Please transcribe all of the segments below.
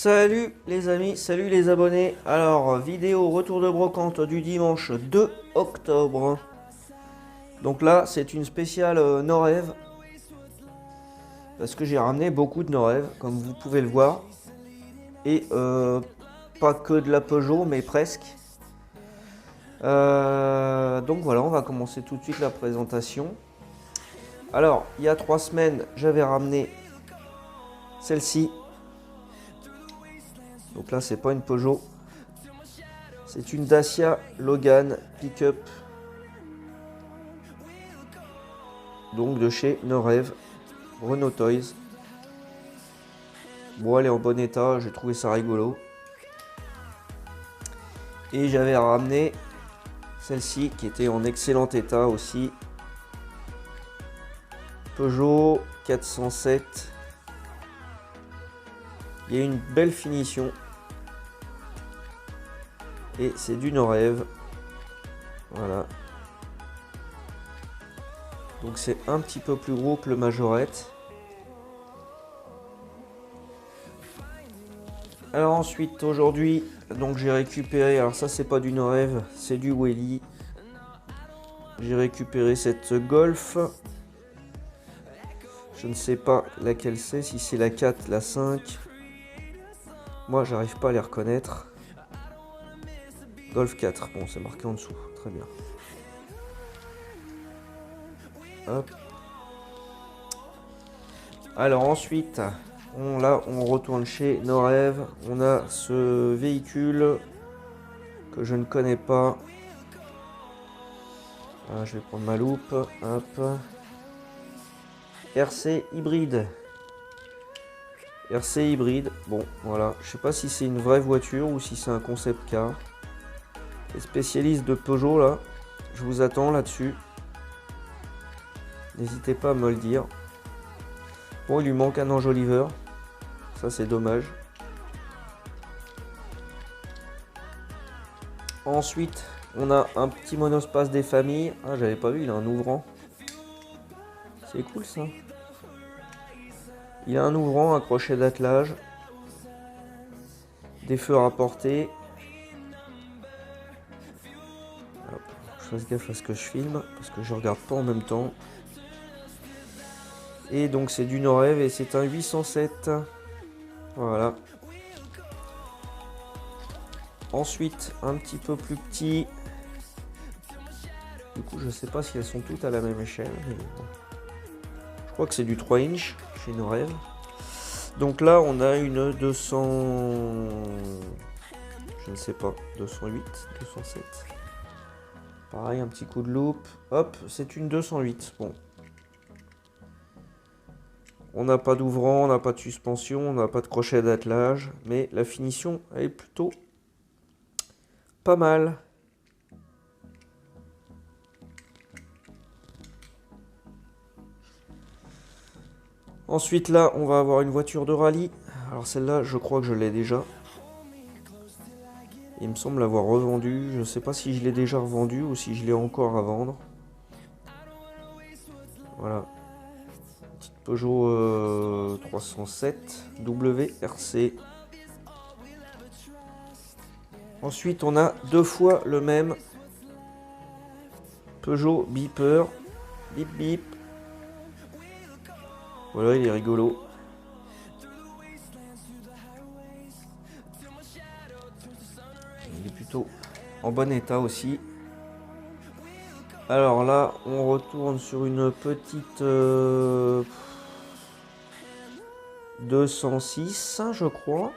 Salut les amis, salut les abonnés. Alors, vidéo retour de brocante du dimanche 2 octobre. Donc là, c'est une spéciale Norev. Parce que j'ai ramené beaucoup de Norev, comme vous pouvez le voir. Et pas que de la Peugeot, mais presque. Donc voilà, on va commencer tout de suite la présentation. Alors, il y a 3 semaines, j'avais ramené celle-ci. Donc là, c'est pas une Peugeot. C'est une Dacia Logan Pickup. Donc de chez Norev, Renault Toys. Bon, elle est en bon état, j'ai trouvé ça rigolo. Et j'avais ramené celle-ci qui était en excellent état aussi. Peugeot 407. Il y a une belle finition. Et c'est du Norev. Voilà. Donc c'est un petit peu plus gros que le Majorette. Alors ensuite aujourd'hui, donc j'ai récupéré, alors ça c'est pas du Norev, c'est du Welly. J'ai récupéré cette Golf. Je ne sais pas laquelle c'est, si c'est la 4, la 5. Moi j'arrive pas à les reconnaître. Golf 4, bon c'est marqué en dessous, très bien. Hop. Alors ensuite, on retourne chez Norev. On a ce véhicule que je ne connais pas. Ah, je vais prendre ma loupe. Hop. RC hybride. RC hybride. Bon, voilà. Je sais pas si c'est une vraie voiture ou si c'est un concept car. Les spécialistes de Peugeot là, je vous attends là-dessus. N'hésitez pas à me le dire. Bon, il lui manque un enjoliveur. Ça, c'est dommage. Ensuite, on a un petit monospace des familles. Ah, j'avais pas vu, il a un ouvrant. C'est cool ça. Il a un ouvrant, un crochet d'attelage. Des feux rapportés. Hop, je fasse gaffe à ce que je filme parce que je regarde pas en même temps. Et donc c'est du Norev et c'est un 807. Voilà. Ensuite, un petit peu plus petit. Du coup, je sais pas si elles sont toutes à la même échelle. Mais bon. Je crois que c'est du 3 inch chez Norev. Donc là, on a une 200... Je ne sais pas. 208, 207. Pareil, un petit coup de loupe. Hop, c'est une 208. Bon. On n'a pas d'ouvrant, on n'a pas de suspension, on n'a pas de crochet d'attelage. Mais la finition, elle est plutôt pas mal. Ensuite là, on va avoir une voiture de rallye. Alors celle-là, je crois que je l'ai déjà. Il me semble l'avoir revendue. Je ne sais pas si je l'ai déjà revendue ou si je l'ai encore à vendre. Voilà. Petite Peugeot 307 WRC. Ensuite, on a deux fois le même Peugeot Beeper. Bip bip. Voilà, il est rigolo. Il est plutôt en bon état aussi. Alors là, on retourne sur une petite 206, je crois.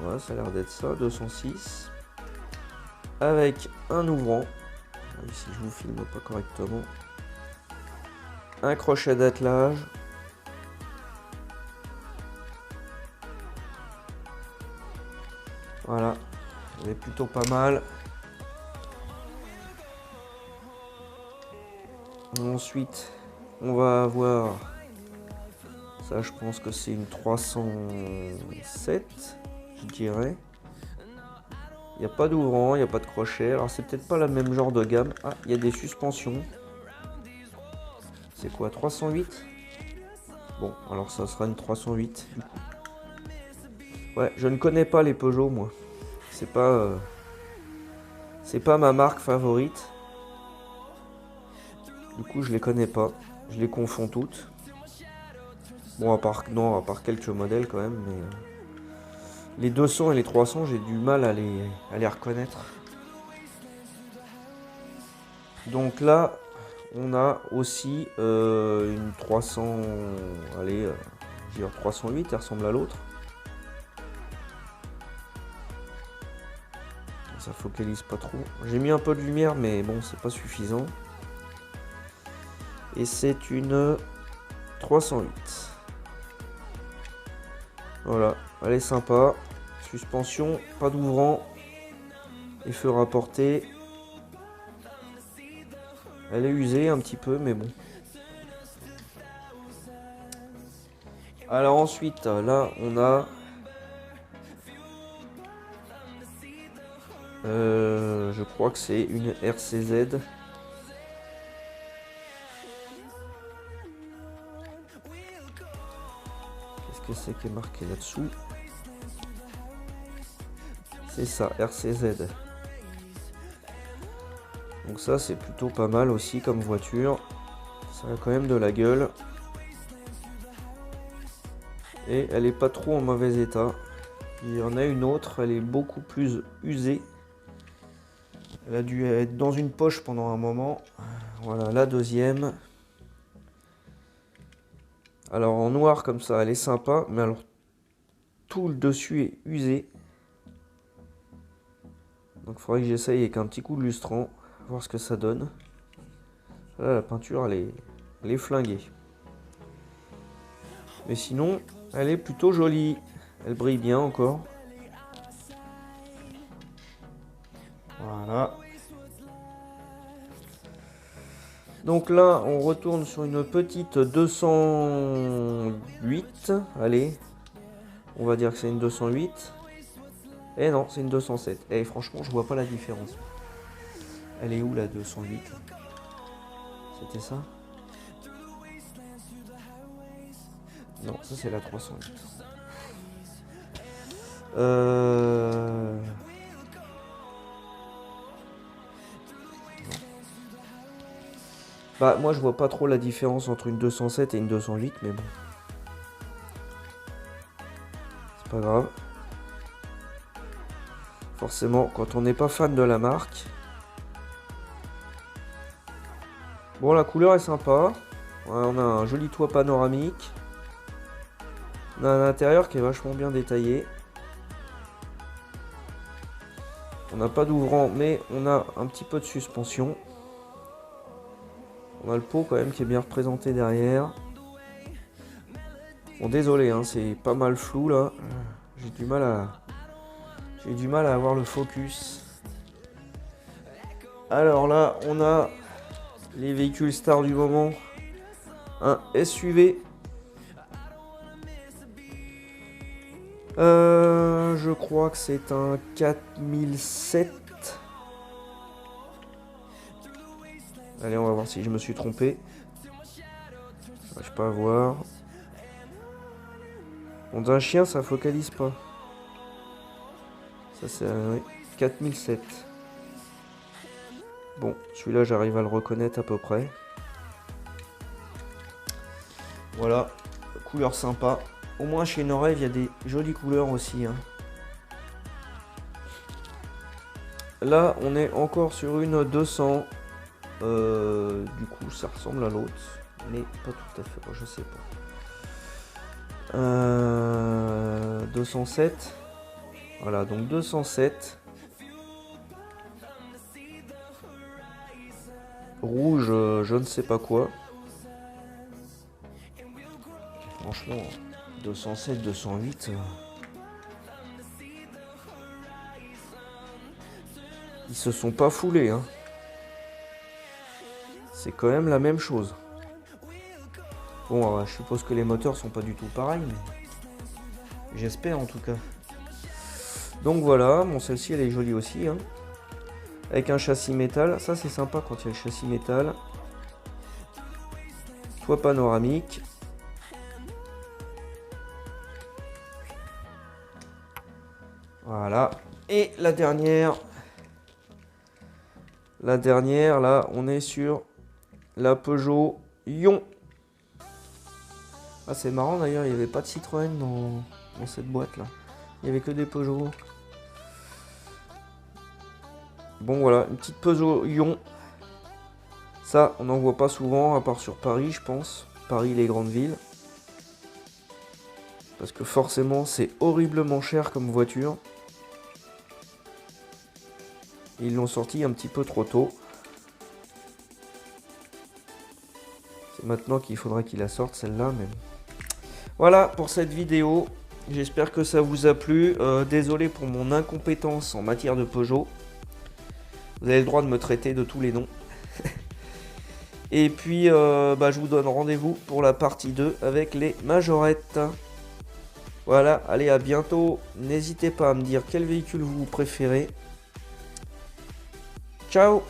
Ouais, ça a l'air d'être ça, 206. Avec un ouvrant. Ici, je vous filme pas correctement. Un crochet d'attelage. Voilà, elle est plutôt pas mal. Ensuite, on va avoir, ça je pense que c'est une 307, je dirais. Il n'y a pas d'ouvrant, il n'y a pas de crochet. Alors c'est peut-être pas le même genre de gamme. Ah, il y a des suspensions. C'est quoi, 308? Bon, alors ça sera une 308 du coup. Ouais, je ne connais pas les Peugeot moi. C'est pas ma marque favorite. Du coup, je les connais pas. Je les confonds toutes. Bon, à part quelques modèles quand même, mais les 200 et les 300, j'ai du mal à les reconnaître. Donc là, on a aussi une 300, allez, je vais dire 308, elle ressemble à l'autre. Ça focalise pas trop. J'ai mis un peu de lumière, mais bon, c'est pas suffisant. Et c'est une 308. Voilà, elle est sympa. Suspension, pas d'ouvrant. Et feu rapporté. Elle est usée un petit peu, mais bon. Alors ensuite, là, on a... je crois que c'est une RCZ. Qu'est-ce que c'est qui est marqué là-dessous? C'est ça, RCZ. Donc ça, c'est plutôt pas mal aussi comme voiture. Ça a quand même de la gueule. Et elle est pas trop en mauvais état. Il y en a une autre, elle est beaucoup plus usée. Elle a dû être dans une poche pendant un moment. Voilà, la deuxième. Alors en noir comme ça, elle est sympa, mais alors tout le dessus est usé. Donc il faudrait que j'essaye avec un petit coup de lustrant, voir ce que ça donne. Là, la peinture, elle est flinguée. Mais sinon, elle est plutôt jolie. Elle brille bien encore. Voilà. Donc là, on retourne sur une petite 208. Allez, on va dire que c'est une 208. Eh non, c'est une 207. Eh franchement, je vois pas la différence. Elle est où la 208? C'était ça? Non, ça c'est la 308. Bah moi je vois pas trop la différence entre une 207 et une 208, mais bon. C'est pas grave. Forcément, quand on n'est pas fan de la marque. Bon, la couleur est sympa. Ouais, on a un joli toit panoramique. On a un intérieur qui est vachement bien détaillé. On n'a pas d'ouvrant, mais on a un petit peu de suspension. On a le pot quand même qui est bien représenté derrière. Bon, désolé, hein, c'est pas mal flou là. J'ai du mal à avoir le focus. Alors là, on a les véhicules stars du moment. Un SUV. Je crois que c'est un 4007. Allez, on va voir si je me suis trompé. Je peux pas voir. On un chien, ça focalise pas. Ça c'est oui, 4007. Bon, celui-là j'arrive à le reconnaître à peu près. Voilà, couleur sympa. Au moins chez Norev, il y a des jolies couleurs aussi. Hein. Là, on est encore sur une 200. Du coup, ça ressemble à l'autre, mais pas tout à fait. Je sais pas. 207. Voilà, donc 207. Rouge, je ne sais pas quoi. Franchement, 207, 208. Ils se sont pas foulés, hein. C'est quand même la même chose. Bon, je suppose que les moteurs sont pas du tout pareils, mais j'espère en tout cas. Donc voilà, bon celle-ci elle est jolie aussi, hein. Avec un châssis métal, ça c'est sympa quand il y a le châssis métal. Toit panoramique. Voilà. Et la dernière, là, on est sur la Peugeot Ion. Ah, c'est marrant d'ailleurs, il n'y avait pas de Citroën dans cette boîte là. Il n'y avait que des Peugeot. Bon voilà, une petite Peugeot Ion. Ça, on n'en voit pas souvent, à part sur Paris, je pense. Paris, les grandes villes. Parce que forcément, c'est horriblement cher comme voiture. Ils l'ont sorti un petit peu trop tôt. C'est maintenant qu'il faudra qu'il la sorte, celle-là. Mais... Voilà pour cette vidéo. J'espère que ça vous a plu. Désolé pour mon incompétence en matière de Peugeot. Vous avez le droit de me traiter de tous les noms. Et puis, je vous donne rendez-vous pour la partie 2 avec les majorettes. Voilà, allez, à bientôt. N'hésitez pas à me dire quel véhicule vous préférez. Ciao!